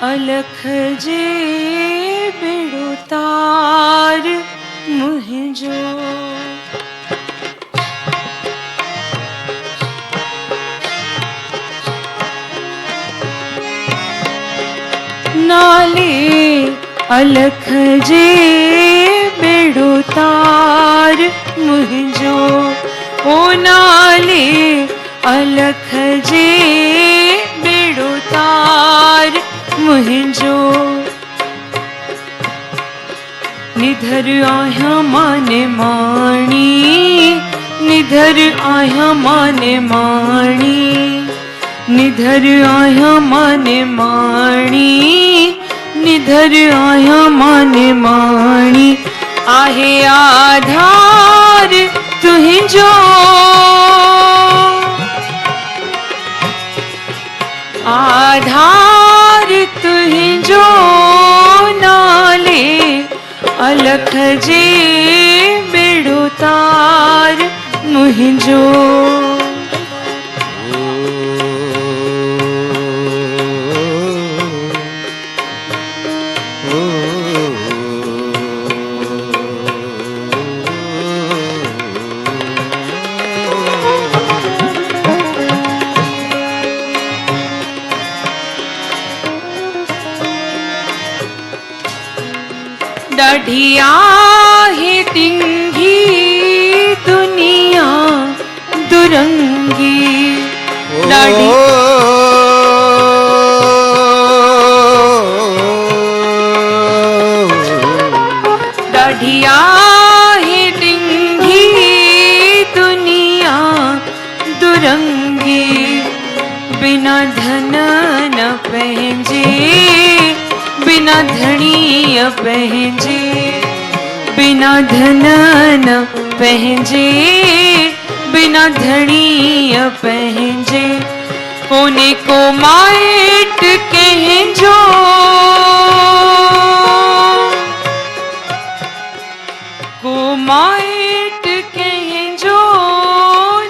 अलख जे बेड़ो तार मुहिंजो। नाले अलख जे बेड़ो तार मुहिंजो, ओ नाले अलख जे बेड़ो तार मुहिंजो। निधर आया माने माणी, निधर आया माने माणी, निधर आया माने माणी, निधर आया माने माणी। आहे आधार तुहिंजो, आधार तुहिंजो। नाले अलख जे बेड़ो तार मुहिंजो। ॾाढी आहे टिंगी दुनिया दुरंगी, ॾाढी ॾाढी आहे टिंगी दुनिया दुरंगी। बिना धन न पंहिंजे, बिना धणी पंहिंजे, बिना धन न पंहिंजे, बिना धणी पंहिंजे। कोने को माइट कंहिंजो, को माइट कंहिंजो।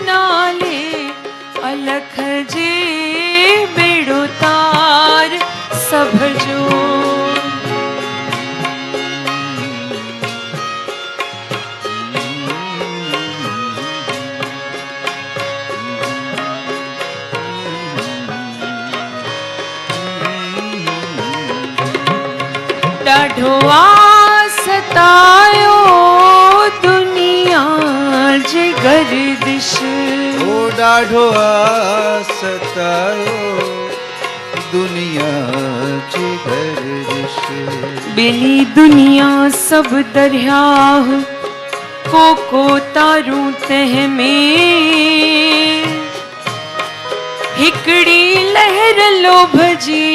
नाले अलख जे बेड़ो तार सभ जो। ॾाढो आ सतायो दुनिया जे गर्दिश, ओ ॾाढो आ सतायो दुनिया जी गर्दिश। ॿिली दुनिया सब दरियाह, को तारूं तह में। हिकड़ी लहर लोभ जी,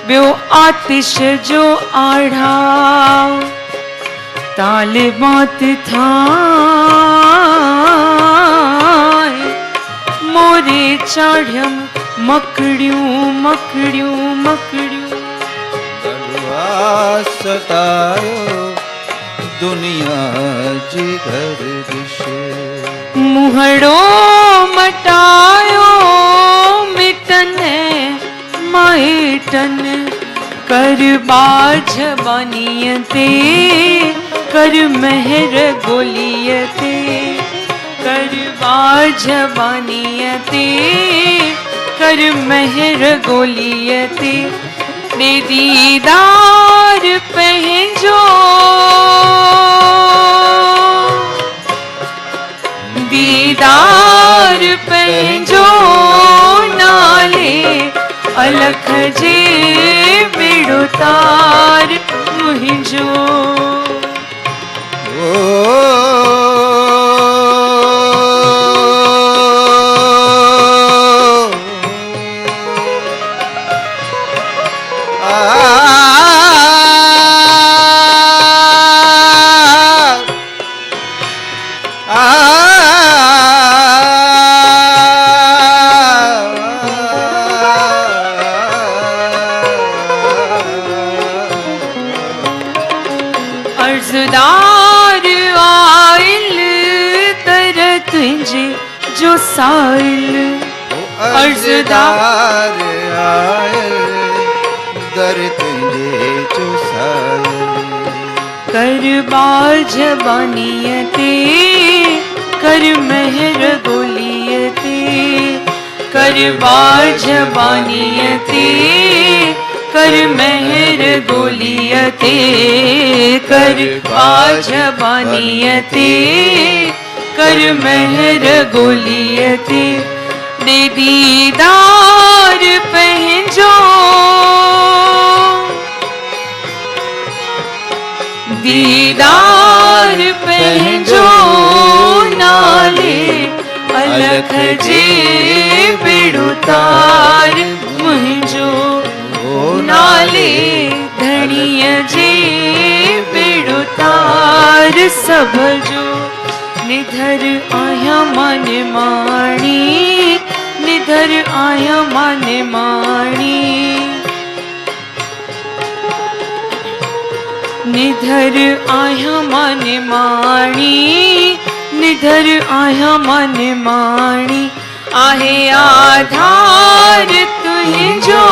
ॿियो आतिश जो आढ़ा। तालिबात थाए मोरे चाढ़ियम मकड़ियूं मकड़ियूं मकड़ियूं। ॾाढो सतायो दुनिया जी गर्दिश। मुहड़ो मटायो मिटन माइटन, कर बाझ बानीअ ते, कर महर गोलीअ ते, कर बाझ बानीअ ते, कर महर गोलीअ ते। दे दीदार पंहिंजो, दीदार पंहिंजो। नाले अलख जे बेड़ो तार मुहिंजो। अर्जदार आइल तर तुझे जो साइल, अर्जदार आइल कर तुझे चुसाए कर बाज बनियते कर मेहर गोलियते कर बाज बनियते कर मेहर गोलियते कर बाज बनियते कर मेहर गोलियते दे दीदार पहजो दीदार पहजो नाले अलख जे बिड़ुतार मुंहिंजो नाले धणीअ जे बिड़ुतार सभ जो निधर आहियां मन माणी निधर आहियां मन माणी निधर आहियां मन माणी निधर आहियां मन माणी आहे आधार तुंहिंजो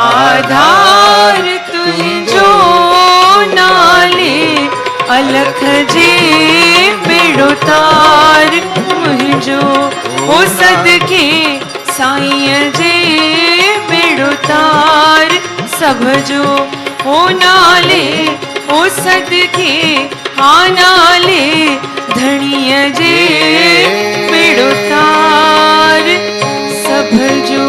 आधार तुंहिंजो नाले अलख जे बेड़ो तार मुंहिंजो ओ सदके साईं जे बेड़ो तार सभ जो ओ नाले ओ सदके हा नाले धणीअ जे बेड़ो तार सभ जो।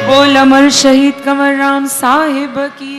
बोल अमर शहीद कंवर राम साहिब की।